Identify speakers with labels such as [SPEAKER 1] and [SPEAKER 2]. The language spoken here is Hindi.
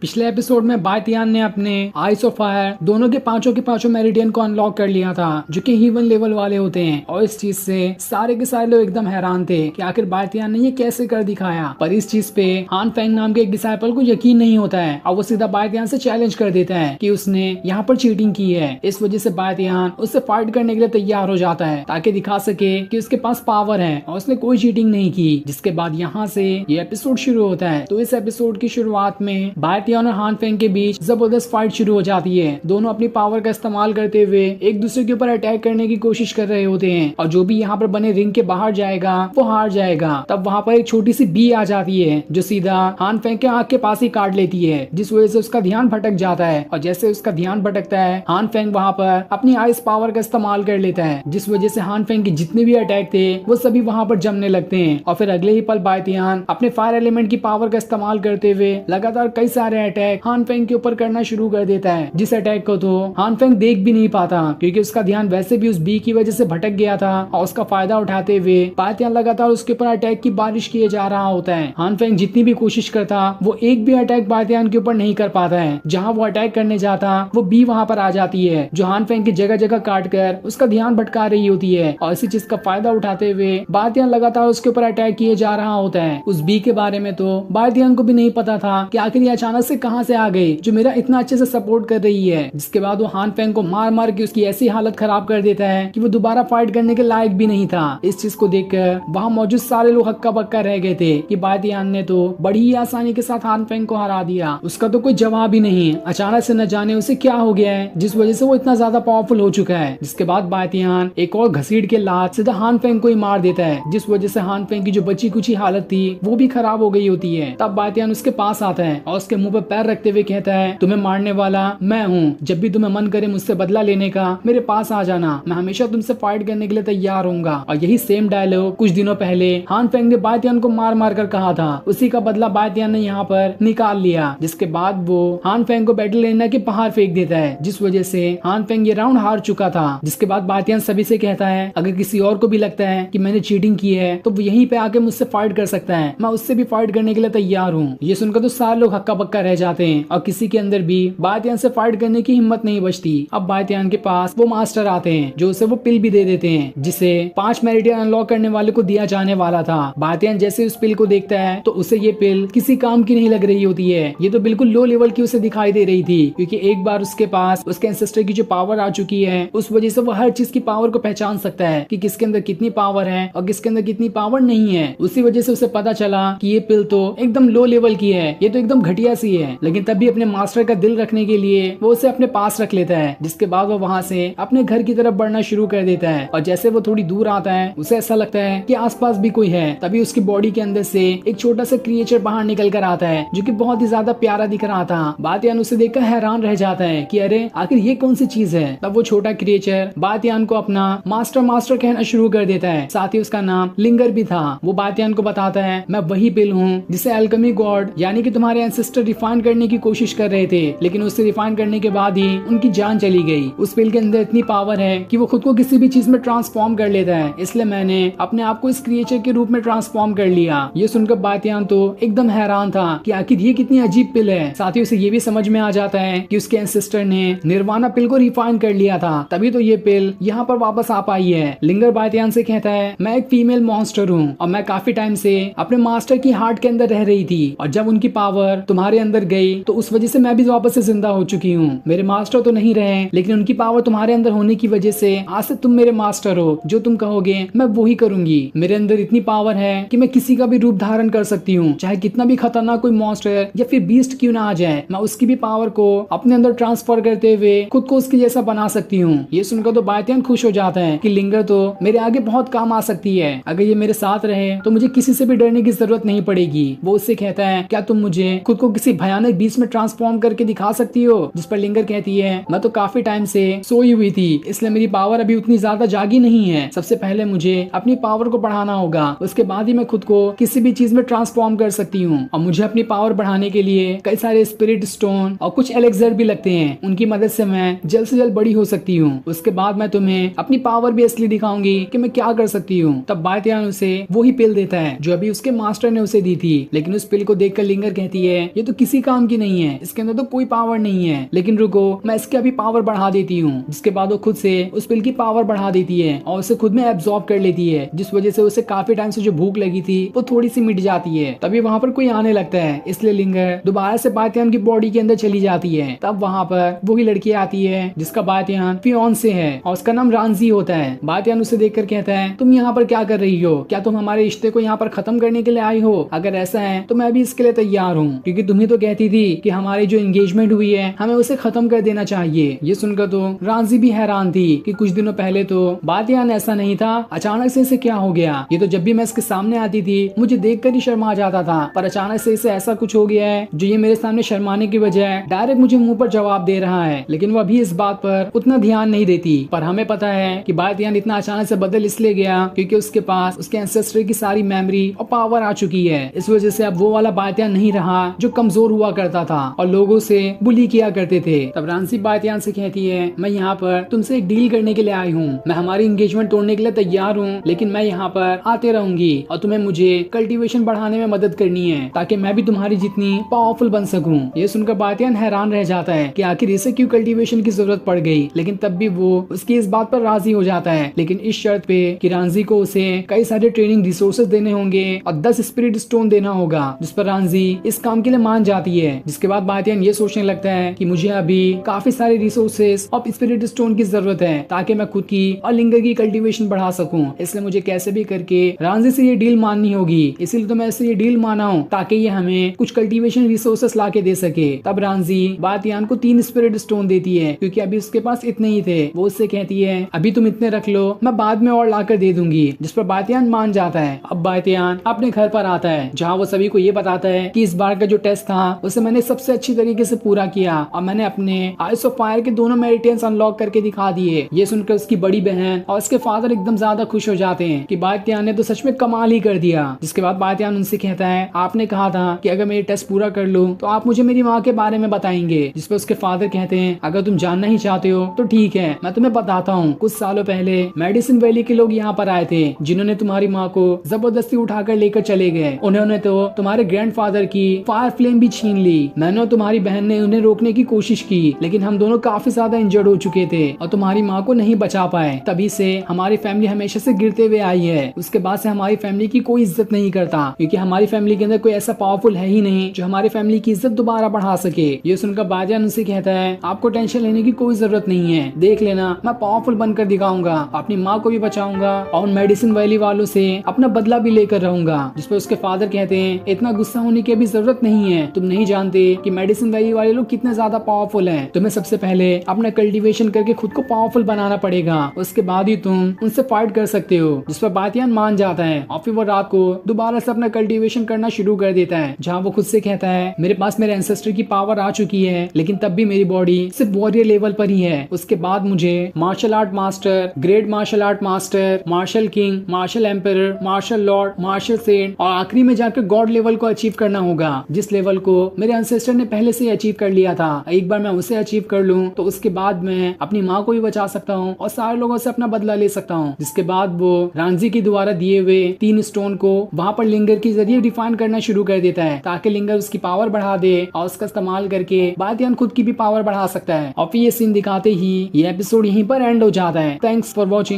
[SPEAKER 1] पिछले एपिसोड में बायतियान ने अपने आइस ऑफ फायर दोनों के पांचों मेरिडियन को अनलॉक कर लिया था, जो कि हीवन लेवल वाले होते हैं। और इस चीज से सारे के सारे लोग एकदम हैरान थे कि आखिर बायतियान ने ये कैसे कर दिखाया। पर इस चीज पे हान फेंग नाम के एक डिसाइपल को यकीन नहीं होता है और वो सीधा बायतियान से चैलेंज कर देता है कि उसने यहाँ पर चीटिंग की है। इस वजह से बायतियान उससे फाइट करने के लिए तैयार हो जाता है ताकि दिखा सके कि उसके पास पावर है और उसने कोई चीटिंग नहीं की। जिसके बाद यहाँ से ये एपिसोड शुरू होता है। तो इस एपिसोड की शुरुआत में बायतियान और हान फेंग के बीच जबरदस्त फाइट शुरू हो जाती है। दोनों अपनी पावर का इस्तेमाल करते हुए एक दूसरे के ऊपर अटैक करने की कोशिश कर रहे होते हैं और जो भी यहाँ पर बने रिंग के बाहर जाएगा वो हार जाएगा। तब वहाँ पर एक छोटी सी बी आ जाती है जो सीधा हान फेंग के आंख के पास ही काट लेती है, जिस वजह से उसका ध्यान भटक जाता है। और जैसे उसका ध्यान भटकता है, हान फेंग वहाँ पर अपनी आइस पावर का इस्तेमाल कर लेता है, जिस वजह से हान फेंग के जितने भी अटैक थे वो सभी वहाँ पर जमने लगते हैं। और फिर अगले ही पल बायतियान अपने फायर एलिमेंट की पावर का इस्तेमाल करते हुए लगातार कई सारे अटैक हान फेंग के ऊपर करना शुरू कर देता है, जिस अटैक को तो हान फेंग देख भी नहीं पाता क्योंकि उसका ध्यान वैसे भी उस बी की वजह से भटक गया था। और उसका फायदा उठाते हुए बायतियान लगातार उसके ऊपर अटैक की बारिश किए जा रहा होता है। हान फेंग जितनी भी कोशिश करता वो एक भी अटैक बायतियान के ऊपर नहीं कर पाता है। जहाँ वो अटैक करने जाता वो बी वहाँ पर आ जाती है जो हान फेंग की जगह जगह काट कर उसका ध्यान भटका रही होती है। और इसी चीज का फायदा उठाते हुए बायतियान लगातार उसके ऊपर अटैक किए जा रहा होता है। उस बी के बारे में तो बायतियान को भी नहीं पता था कि आखिर ये अचानक से कहाँ से आ गई जो मेरा इतना अच्छे से सपोर्ट कर रही है। जिसके बाद वो हान फेंग को मार मार के उसकी ऐसी हालत खराब कर देता है कि वो दोबारा फाइट करने के लायक भी नहीं था। इस चीज को देखकर वहाँ मौजूद सारे लोग हक्का बक्का रह गए थे कि बायतियान ने तो बड़ी ही आसानी के साथ हान फेंग को हरा दिया। उसका तो कोई जवाब ही नहीं। अचानक से न जाने उसे क्या हो गया है जिस वजह से वो इतना ज्यादा पावरफुल हो चुका है। जिसके बाद बायतियान एक और घसीट के लात सीधा हान फेंग को ही मार देता है, जिस वजह से हान फेंग की जो बची कुची हालत थी वो भी खराब हो गई होती है। तब बायतियान उसके पास आता है और उसके मुंह पर पैर रखते हुए कहता है, तुम्हें मारने वाला मैं हूँ। जब भी तुम्हें मन करे मुझसे बदला लेने का मेरे पास आ जाना, मैं हमेशा तुमसे फाइट करने के लिए तैयार रहूंगा। और यही सेम डायलॉग कुछ दिनों पहले हान फेंग ने बायतियान को मार मार कर कहा था। उसी का बदला बायतियान ने यहाँ पर निकाल लिया। जिसके बाद वो हान फेंग को बैटल एरिना के बाहर फेंक देता है, जिस वजह से हान फेंग ये राउंड हार चुका था। जिसके बाद बायतियान सभी से कहता है, अगर किसी और को भी लगता है कि मैंने चीटिंग की है तो वो यहीं पे आके मुझसे फाइट कर सकता है, मैं उससे भी फाइट करने के लिए तैयार हूँ। ये सुनकर तो सारे लोग हक्का बक्का रह जाते हैं और किसी के अंदर भी बायतियान से फाइट करने की हिम्मत नहीं बचती। अब बायतियान के पास वो मास्टर आते हैं जो उसे वो पिल भी दे देते हैं, जिसे 5 मेरिडियन अनलॉक करने वाले को दिया जाने वाला था। बायतियान जैसे उस पिल को देखता है तो उसे ये पिल किसी काम की नहीं लग रही होती है। ये तो बिल्कुल लो लेवल की उसे दिखाई दे रही थी क्योंकि एक बार उसके पास उसके एंसेस्टर की जो पावर आ चुकी है उस वजह से वो हर चीज की पावर को पहचान सकता है कि किसके अंदर कितनी पावर है और किसके अंदर कितनी पावर नहीं है। उसी वजह से उसे पता चला कि ये पिल तो एकदम लो लेवल की है, ये तो एकदम घटिया सी है। लेकिन तब भी अपने मास्टर का दिल रखने के लिए वो उसे अपने पास रख लेता है। जिसके बाद वो वहाँ से अपने घर की तरफ बढ़ना शुरू कर देता है और जैसे वो थोड़ी दूर आता है उसे ऐसा लगता है कि आसपास भी कोई है। तभी उसकी बॉडी के अंदर से एक छोटा सा क्रिएचर बाहर निकल कर आता है जो कि बहुत ही ज्यादा प्यारा दिख रहा था। बायतियान उसे देखकर हैरान रह जाता है कि अरे आखिर ये कौन सी चीज है। तब वो छोटा क्रिएचर बायतियान को अपना मास्टर मास्टर कहना शुरू कर देता है, साथ ही उसका नाम लिंगर भी था। वो बायतियान को बताता है, मैं वही पिल हूँ जिसे अल्केमी गॉड यानी कि तुम्हारे एंसेस्टर रिफाइन करने की कोशिश कर रहे थे, लेकिन उससे रिफाइन करने के बाद ही उनकी जान चली गई। उस पिल के अंदर इतनी पावर है कि वो खुद को किसी भी चीज में ट्रांसफॉर्म कर लेता है, इसलिए मैंने अपने आप को इस क्रिएचर के रूप में ट्रांसफॉर्म कर लिया। ये सुनकर बायतियान तो एकदम हैरान था कि आखिर ये कितनी अजीब पिल है। साथ ही उसे ये भी समझ में आ जाता है कि उसके एंसेस्टर ने निर्वाणा पिल को रिफाइन कर लिया था, तभी तो ये पिल यहाँ पर वापस आ पाई है। लिंगर बायतियान से कहता है, मैं एक फीमेल मॉन्स्टर हूँ और मैं काफी टाइम से अपने मास्टर की हार्ट के अंदर रह रही थी और जब उनकी पावर तुम्हारे अंदर गई तो उस वजह से मैं भी वापस से जिंदा हो चुकी हूँ। मेरे मास्टर तो नहीं रहे लेकिन उनकी पावर तुम्हारे अंदर होने की वजह से आज से तुम मेरे मास्टर हो। जो तुम कहोगे मैं वो ही करूंगी। मेरे अंदर इतनी पावर है कि मैं किसी का भी रूप धारण कर सकती हूँ, चाहे कितना भी खतरनाक कोई मॉन्स्टर या फिर बीस्ट क्यों ना आ जाए, मैं उसकी भी पावर को अपने अंदर ट्रांसफर करते हुए खुद को उसके जैसा बना सकती हूँ। ये सुनकर तो बायतियान खुश हो जाता है कि लिंगर तो मेरे आगे बहुत काम आ सकती है। अगर ये मेरे साथ रहे तो मुझे किसी से भी डरने की जरूरत नहीं पड़ेगी। वो उससे कहता है, क्या तुम मुझे खुद को किसी भयानक बीस्ट में ट्रांसफॉर्म करके दिखा सकती हो। जिस पर लिंगर कहती है, मैं तो काफी टाइम से सोई हुई थी इसलिए मेरी पावर अभी उतनी ज्यादा जागी नहीं है। सबसे पहले मुझे अपनी पावर को बढ़ाना होगा, उसके बाद ही मैं खुद को किसी भी चीज में ट्रांसफॉर्म कर सकती हूँ। और मुझे अपनी पावर बढ़ाने के लिए कई सारे स्पिरिट स्टोन और कुछ एलेक्सर भी लगते हैं, उनकी मदद से मैं जल्द से जल्द बड़ी हो सकती हूँ। उसके बाद मैं तुम्हें अपनी पावर भी असली दिखाऊंगी कि मैं क्या कर सकती हूँ। तब बायतियान उसे वही पिल देता है जो अभी उसके मास्टर ने उसे दी थी। लेकिन उस पिल को देखकर लिंगर कहती है, ये तो किसी काम की नहीं है, इसके अंदर तो कोई पावर नहीं है। लेकिन रुको, मैं इसके अभी पावर बढ़ा देती हूँ। जिसके बाद वो खुद से उस पिल की पावर बढ़ा देती है और उसे खुद में एब्जॉर्ब कर लेती है, जिस वजह से उसे काफी टाइम से जो भूख लगी थी वो थोड़ी सी मिट जाती है। तभी वहाँ पर कोई आने लगता है, इसलिए लिंगर दोबारा से बातियान की बॉडी के अंदर चली जाती है। तब वहाँ पर वही लड़की आती है जिसका बातियान फियांसे है और उसका नाम रांझी होता है। बातियान उसे देखकर कहता है, तुम यहाँ पर क्या कर रही हो? क्या तुम हमारे रिश्ते को यहाँ पर खत्म करने के लिए आई हो? अगर ऐसा है तो मैं भी इसके लिए तैयार हूँ, क्योंकि तुम्हें तो कहती थी कि हमारी जो एंगेजमेंट हुई है हमें उसे खत्म कर देना चाहिए। ये सुनकर तो रांझी भी हैरान थी कि कुछ दिनों पहले तो बातियान ऐसा नहीं था, अचानक से इसे क्या हो गया? ये तो जब भी मैं इसके सामने आती थी मुझे देखकर ही शर्मा जाता था, पर अचानक से इसे ऐसा कुछ हो गया है जो ये मेरे सामने शर्माने की बजाय डायरेक्ट मुझे मुंह पर जवाब दे रहा है। लेकिन वह भी इस बात पर उतना ध्यान नहीं देती। पर हमें पता है कि बातियान इतना अचानक से बदल इसलिए गया क्योंकि उसके पास उसके एंसेस्टर की सारी मेमोरी और पावर आ चुकी है। इस वजह से अब वो वाला बातियान नहीं रहा जो कमजोर हुआ करता था और लोगों से बुली किया करते थे। तब रांझी बातियान से कहती है, मैं यहाँ पर तुमसे एक डील करने के लिए आई हूँ। मैं हमारी एंगेजमेंट तोड़ने के लिए तैयार हूँ, लेकिन मैं यहाँ पर आते रहूंगी और तुम्हें मुझे कल्टीवेशन बढ़ाने में मदद करनी है ताकि मैं भी तुम्हारी जितनी पावरफुल बन सकूं। ये सुनकर बातियान हैरान रह जाता है कि आखिर इसे क्यों कल्टीवेशन की जरूरत पड़ गई, लेकिन तब भी वो उसकी इस बात पर राजी हो जाता है, लेकिन इस शर्त पे कि रांझी को उसे कई सारे ट्रेनिंग रिसोर्सेज देने होंगे और 10 स्पिरिट स्टोन देना होगा, जिस पर रांझी इस काम के लिए मान जाती है। जिसके बाद बातियान ये सोचने लगता है कि मुझे अभी काफी सारे रिसोर्सेज और स्पिरिट स्टोन की जरूरत है ताकि मैं खुद की और लिंगर की कल्टीवेशन बढ़ा सकूं। इसलिए मुझे कैसे भी करके रांझी से ये डील माननी होगी, इसीलिए तो मैं इससे ये डील माना हूं ताकि ये हमें कुछ कल्टीवेशन रिसोर्सेस ला के दे सके। तब रांझी बातियान को 3 स्पिरिट स्टोन देती है क्योंकि अभी उसके पास इतने ही थे। वो उससे कहती है, अभी तुम इतने रख लो, मैं बाद में और लाकर दे दूंगी, जिस पर बातियान मान जाता है। अब बातियान अपने घर पर आता है जहाँ वो सभी को ये बताता है कि इस बार का जो टेस्ट था उसे मैंने सबसे अच्छी तरीके से पूरा किया और मैंने अपने आइस ऑफ फायर के दोनों मेरिडियंस अनलॉक करके दिखा दिए। ये सुनकर उसकी बड़ी बहन और उसके फादर एकदम ज्यादा खुश हो जाते हैं कि बातियान ने तो सच में कमाल ही कर दिया। जिसके बाद बातियान उनसे कहता है, आपने कहा था कि अगर मेरी टेस्ट पूरा कर लूं तो आप मुझे मेरी माँ के बारे में बताएंगे। जिस पर उसके फादर कहते हैं, अगर तुम जानना ही चाहते हो तो ठीक है, मैं तुम्हें बताता हूँ। कुछ सालों पहले मेडिसिन वैली के लोग यहाँ पर आए थे जिन्होंने तुम्हारी माँ को जबरदस्ती उठाकर लेकर चले गए। उन्होंने तो तुम्हारे ग्रैंडफादर की फायर फ्लेम भी छीन ली। मैंने और तुम्हारी बहन ने उन्हें रोकने की कोशिश की, लेकिन हम दोनों काफी ज्यादा इंजर्ड हो चुके थे और तुम्हारी माँ को नहीं बचा पाए। तभी से हमारी फैमिली हमेशा से गिरते हुए आई है। उसके बाद से हमारी फैमिली की कोई इज्जत नहीं करता क्योंकि हमारी फैमिली के अंदर कोई ऐसा पावरफुल है ही नहीं जो हमारी फैमिली की इज्जत दोबारा बढ़ा सके। ये सुनकर बातियान उनसे कहता है, आपको टेंशन लेने की कोई जरूरत नहीं है, देख लेना मैं पावरफुल बनकर दिखाऊंगा, अपनी माँ को भी बचाऊंगा और मेडिसिन वैली वालों से अपना बदला भी लेकर रहूंगा। जिस पर उसके फादर कहते हैं, इतना गुस्सा होने की भी जरूरत नहीं है, तुम नहीं जानते कि मेडिसिन वैली वाले लोग कितने ज्यादा पावरफुल हैं। तुम्हें सबसे पहले अपना कल्टीवेशन करके खुद को पावरफुल बनाना पड़ेगा, उसके बाद ही तुम उनसे फाइट कर सकते हो। जिस पर बातियान मान जाता है और फिर वो रात को दोबारा से अपना कल्टीवेशन करना शुरू कर देता है, जहाँ वो खुद से कहता है, मेरे पास मेरे एंसेस्टर की पावर आ चुकी है, लेकिन तब भी मेरी बॉडी सिर्फ वॉरियर लेवल पर ही है। उसके बाद मुझे martial art master, great martial art master, martial king, martial emperor, martial lord, martial saint और आखिरी में जाकर गॉड लेवल को अचीव करना होगा, जिस लेवल को मेरे एंसेस्टर ने पहले से अचीव कर लिया था। एक बार मैं उसे अचीव कर लूं तो उसके बाद मैं अपनी माँ को भी बचा सकता हूँ और सारे लोगों से अपना बदला ले सकता हूँ। जिसके बाद वो रांझी के द्वारा दिए हुए 3 स्टोन को वहाँ पर लिंगर के जरिए डिफाइन करना शुरू कर देता है ताकि लिंगर उसकी पावर बढ़ा दे और उसका इस्तेमाल करके बातियान खुद की भी पावर बढ़ा सकता है। और फिर ये सीन दिखाते ही ये एपिसोड यहीं पर एंड हो जाता है। Thanks for watching.